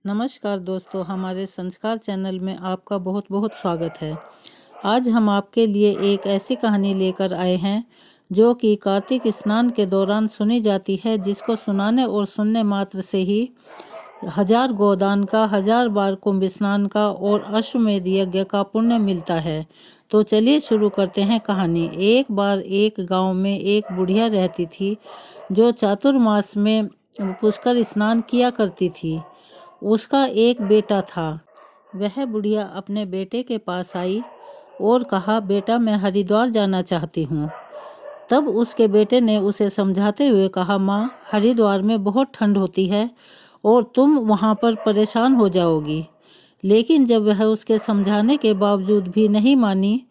नमस्कार दोस्तों, हमारे संस्कार चैनल में आपका बहुत बहुत स्वागत है। आज हम आपके लिए एक ऐसी कहानी लेकर आए हैं जो कि कार्तिक स्नान के दौरान सुनी जाती है, जिसको सुनाने और सुनने मात्र से ही 1000 गोदान का, 1000 बार कुंभ स्नान का और अश्वमेध यज्ञ का पुण्य मिलता है। तो चलिए शुरू करते हैं कहानी। एक बार एक गांव में एक बुढ़िया रहती थी जो चातुर्मास में पुष्कर स्नान किया करती थी। उसका एक बेटा था। वह बुढ़िया अपने बेटे के पास आई और कहा, बेटा मैं हरिद्वार जाना चाहती हूँ। तब उसके बेटे ने उसे समझाते हुए कहा, माँ हरिद्वार में बहुत ठंड होती है और तुम वहाँ पर परेशान हो जाओगी। लेकिन जब वह उसके समझाने के बावजूद भी नहीं मानी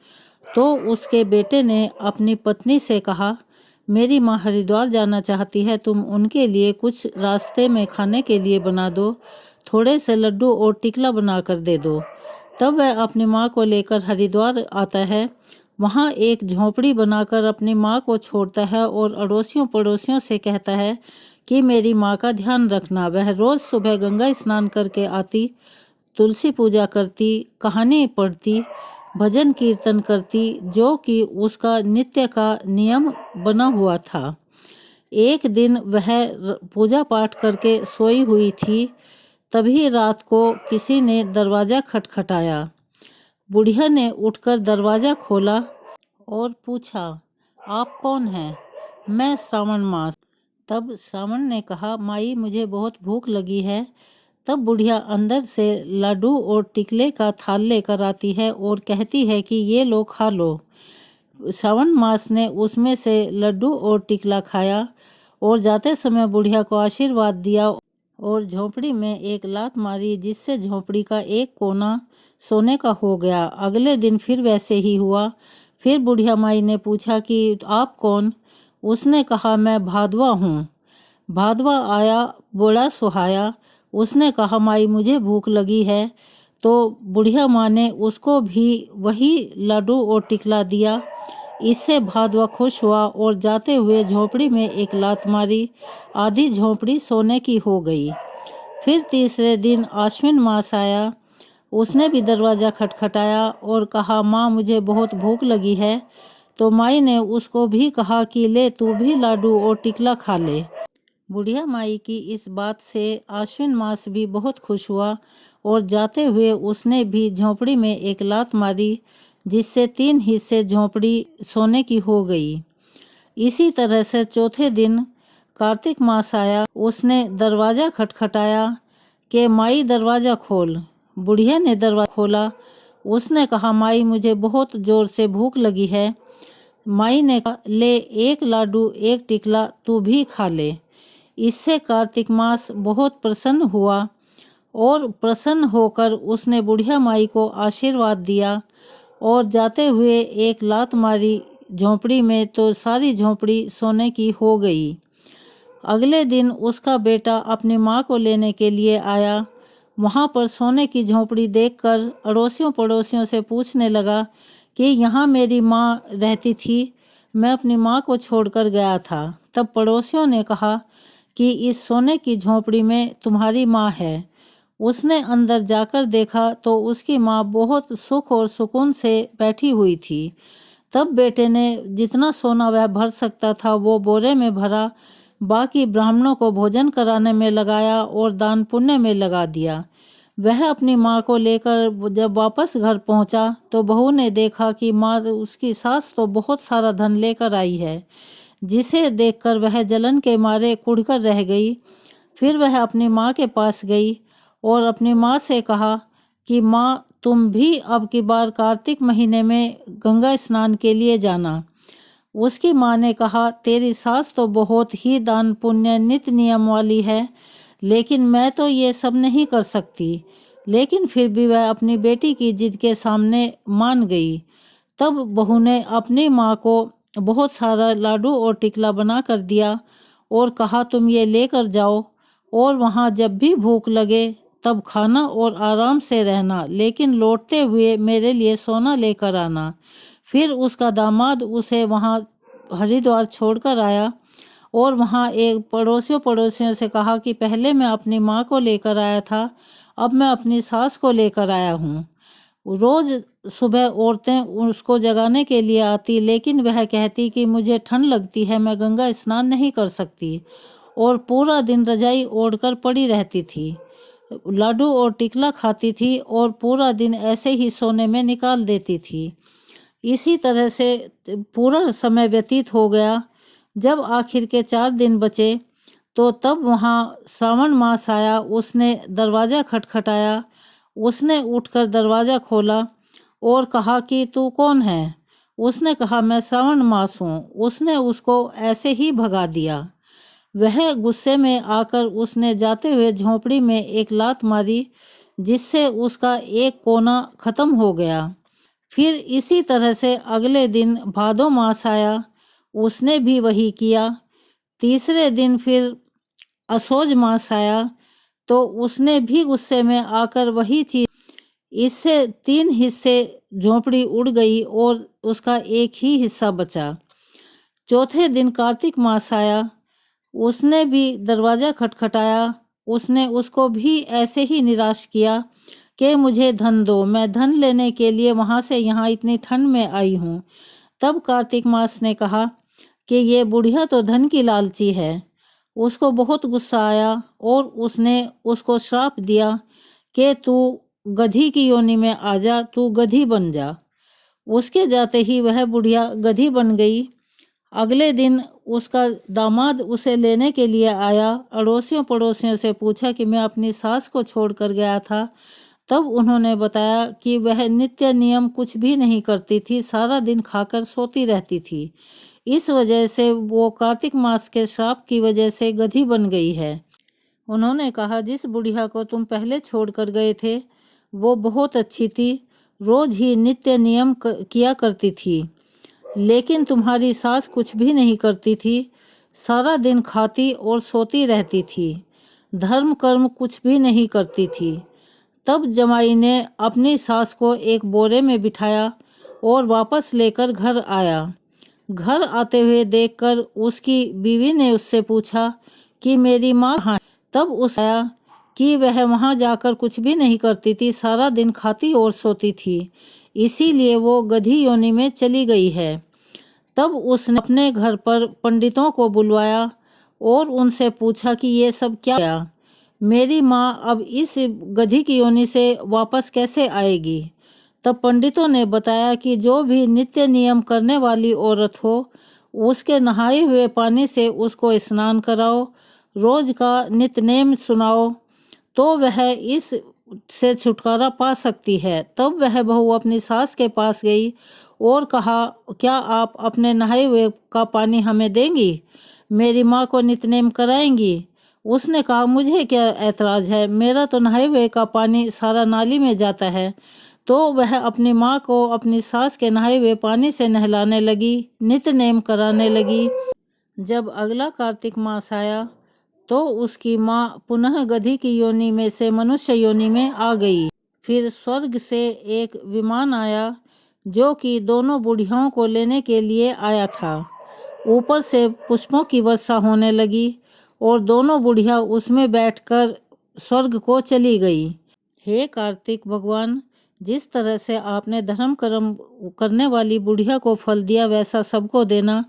तो उसके बेटे ने अपनी पत्नी से कहा, मेरी माँ हरिद्वार जाना चाहती है, तुम उनके लिए कुछ रास्ते में खाने के लिए बना दो, थोड़े से लड्डू और टिकला बना कर दे दो। तब वह अपनी माँ को लेकर हरिद्वार आता है। वहाँ एक झोंपड़ी बनाकर अपनी माँ को छोड़ता है और अड़ोसियों पड़ोसियों से कहता है कि मेरी माँ का ध्यान रखना। वह रोज़ सुबह गंगा स्नान करके आती, तुलसी पूजा करती, कहानी पढ़ती, भजन कीर्तन करती, जो कि उसका नित्य का नियम बना हुआ था। एक दिन वह पूजा पाठ करके सोई हुई थी। तभी रात को किसी ने दरवाज़ा खटखटाया। बुढ़िया ने उठकर दरवाज़ा खोला और पूछा, आप कौन हैं? मैं श्रावण मास। तब श्रावण ने कहा, माई मुझे बहुत भूख लगी है। तब बुढ़िया अंदर से लड्डू और टिकले का थाल लेकर आती है और कहती है कि ये लो, खा लो। श्रावण मास ने उसमें से लड्डू और टिकला खाया और जाते समय बुढ़िया को आशीर्वाद दिया और झोंपड़ी में एक लात मारी, जिससे झोंपड़ी का एक कोना सोने का हो गया। अगले दिन फिर वैसे ही हुआ। फिर बुढ़िया माई ने पूछा कि आप कौन? उसने कहा, मैं भादवा हूँ। भादवा आया, बड़ा सुहाया। उसने कहा, माई मुझे भूख लगी है। तो बुढ़िया माँ ने उसको भी वही लड्डू और टिकला दिया। इससे भादवा खुश हुआ और जाते हुए झोंपड़ी में एक लात मारी। आधी झोंपड़ी सोने की हो गई। फिर तीसरे दिन आश्विन मास आया। उसने भी दरवाज़ा खटखटाया और कहा, माँ मुझे बहुत भूख लगी है। तो माई ने उसको भी कहा कि ले, तू भी लाडू और टिकला खा ले। बुढ़िया माई की इस बात से आश्विन मास भी बहुत खुश हुआ और जाते हुए उसने भी झोंपड़ी में एक लात मारी, जिससे 3 हिस्से झोंपड़ी सोने की हो गई। इसी तरह से चौथे दिन कार्तिक मास आया। उसने दरवाज़ा खटखटाया कि माई दरवाज़ा खोल। बुढ़िया ने दरवाज़ा खोला। उसने कहा, माई मुझे बहुत ज़ोर से भूख लगी है। माई ने कहा, ले, एक लाडू एक टिकला तू भी खा ले। इससे कार्तिक मास बहुत प्रसन्न हुआ और प्रसन्न होकर उसने बुढ़िया माई को आशीर्वाद दिया और जाते हुए एक लात मारी झोंपड़ी में, तो सारी झोंपड़ी सोने की हो गई। अगले दिन उसका बेटा अपनी माँ को लेने के लिए आया। वहाँ पर सोने की झोंपड़ी देखकर अड़ोसियों पड़ोसियों से पूछने लगा कि यहाँ मेरी माँ रहती थी, मैं अपनी माँ को छोड़कर गया था। तब पड़ोसियों ने कहा कि इस सोने की झोंपड़ी में तुम्हारी माँ है। उसने अंदर जाकर देखा तो उसकी माँ बहुत सुख और सुकून से बैठी हुई थी। तब बेटे ने जितना सोना वह भर सकता था वो बोरे में भरा, बाकी ब्राह्मणों को भोजन कराने में लगाया और दान पुण्य में लगा दिया। वह अपनी माँ को लेकर जब वापस घर पहुँचा तो बहू ने देखा कि माँ उसकी सास तो बहुत सारा धन लेकर आई है, जिसे देखकर वह जलन के मारे कुढ़कर रह गई। फिर वह अपनी माँ के पास गई और अपनी माँ से कहा कि माँ तुम भी अब की बार कार्तिक महीने में गंगा स्नान के लिए जाना। उसकी माँ ने कहा, तेरी सास तो बहुत ही दान पुण्य नित्य नियम वाली है, लेकिन मैं तो ये सब नहीं कर सकती। लेकिन फिर भी वह अपनी बेटी की जिद के सामने मान गई। तब बहू ने अपनी माँ को बहुत सारा लाडू और टिकला बना कर दिया और कहा, तुम ये लेकर जाओ और वहाँ जब भी भूख लगे तब खाना और आराम से रहना, लेकिन लौटते हुए मेरे लिए सोना लेकर आना। फिर उसका दामाद उसे वहाँ हरिद्वार छोड़कर आया और वहाँ एक पड़ोसियों से कहा कि पहले मैं अपनी माँ को लेकर आया था, अब मैं अपनी सास को लेकर आया हूँ। रोज सुबह औरतें उसको जगाने के लिए आती, लेकिन वह कहती कि मुझे ठंड लगती है, मैं गंगा स्नान नहीं कर सकती, और पूरा दिन रजाई ओढ़कर पड़ी रहती थी। लाडू और टिकला खाती थी और पूरा दिन ऐसे ही सोने में निकाल देती थी। इसी तरह से पूरा समय व्यतीत हो गया। जब आखिर के 4 दिन बचे तो तब वहाँ श्रावण मास आया। उसने दरवाज़ा खटखटाया। उसने उठकर दरवाज़ा खोला और कहा कि तू कौन है? उसने कहा मैं श्रावण मास हूँ। उसने उसको ऐसे ही भगा दिया। वह गुस्से में आकर उसने जाते हुए झोंपड़ी में एक लात मारी, जिससे उसका एक कोना खत्म हो गया। फिर इसी तरह से अगले दिन भादो मास आया। उसने भी वही किया। तीसरे दिन फिर असोज मास आया तो उसने भी गुस्से में आकर वही चीज। इससे 3 हिस्से झोंपड़ी उड़ गई और उसका एक ही हिस्सा बचा। चौथे दिन कार्तिक मास आया। उसने भी दरवाज़ा खटखटाया। उसने उसको भी ऐसे ही निराश किया कि मुझे धन दो, मैं धन लेने के लिए वहाँ से यहाँ इतनी ठंड में आई हूँ। तब कार्तिक मास ने कहा कि ये बुढ़िया तो धन की लालची है। उसको बहुत गुस्सा आया और उसने उसको श्राप दिया कि तू गधी की योनि में आ जा, तू गधी बन जा। उसके जाते ही वह बुढ़िया गधी बन गई। अगले दिन उसका दामाद उसे लेने के लिए आया। अड़ोसियों पड़ोसियों से पूछा कि मैं अपनी सास को छोड़कर गया था। तब उन्होंने बताया कि वह नित्य नियम कुछ भी नहीं करती थी, सारा दिन खाकर सोती रहती थी। इस वजह से वो कार्तिक मास के श्राप की वजह से गधी बन गई है। उन्होंने कहा जिस बुढ़िया को तुम पहले छोड़कर गए थे वो बहुत अच्छी थी, रोज ही नित्य नियम किया करती थी, लेकिन तुम्हारी सास कुछ भी नहीं करती थी, सारा दिन खाती और सोती रहती थी, धर्म कर्म कुछ भी नहीं करती थी। तब जमाई ने अपनी सास को एक बोरे में बिठाया और वापस लेकर घर आया। घर आते हुए देखकर उसकी बीवी ने उससे पूछा कि मेरी माँ कहाँ है? तब उस आया कि वह वहाँ जाकर कुछ भी नहीं करती थी, सारा दिन खाती और सोती थी, इसीलिए वो गधी योनि में चली गई है। तब उसने अपने घर पर पंडितों को बुलवाया और उनसे पूछा कि ये सब क्या है? मेरी माँ अब इस गधी की योनि से वापस कैसे आएगी? तब पंडितों ने बताया कि जो भी नित्य नियम करने वाली औरत हो उसके नहाए हुए पानी से उसको स्नान कराओ, रोज का नित्य सुनाओ, तो वह इस से छुटकारा पा सकती है। तब वह बहू अपनी सास के पास गई और कहा क्या आप अपने नहाए हुए का पानी हमें देंगी, मेरी माँ को नित्य कराएंगी? उसने कहा मुझे क्या ऐतराज़ है, मेरा तो नहाए हुए का पानी सारा नाली में जाता है। तो वह अपनी माँ को अपनी सास के नहाए हुए पानी से नहलाने लगी, नित्य नेम कराने लगी। जब अगला कार्तिक मास आया तो उसकी माँ पुनः गधी की योनि में से मनुष्य योनि में आ गई। फिर स्वर्ग से एक विमान आया जो कि दोनों बुढ़ियाओं को लेने के लिए आया था। ऊपर से पुष्पों की वर्षा होने लगी और दोनों बुढ़िया उसमें बैठकर स्वर्ग को चली गई। हे कार्तिक भगवान, जिस तरह से आपने धर्म कर्म करने वाली बुढ़िया को फल दिया वैसा सबको देना।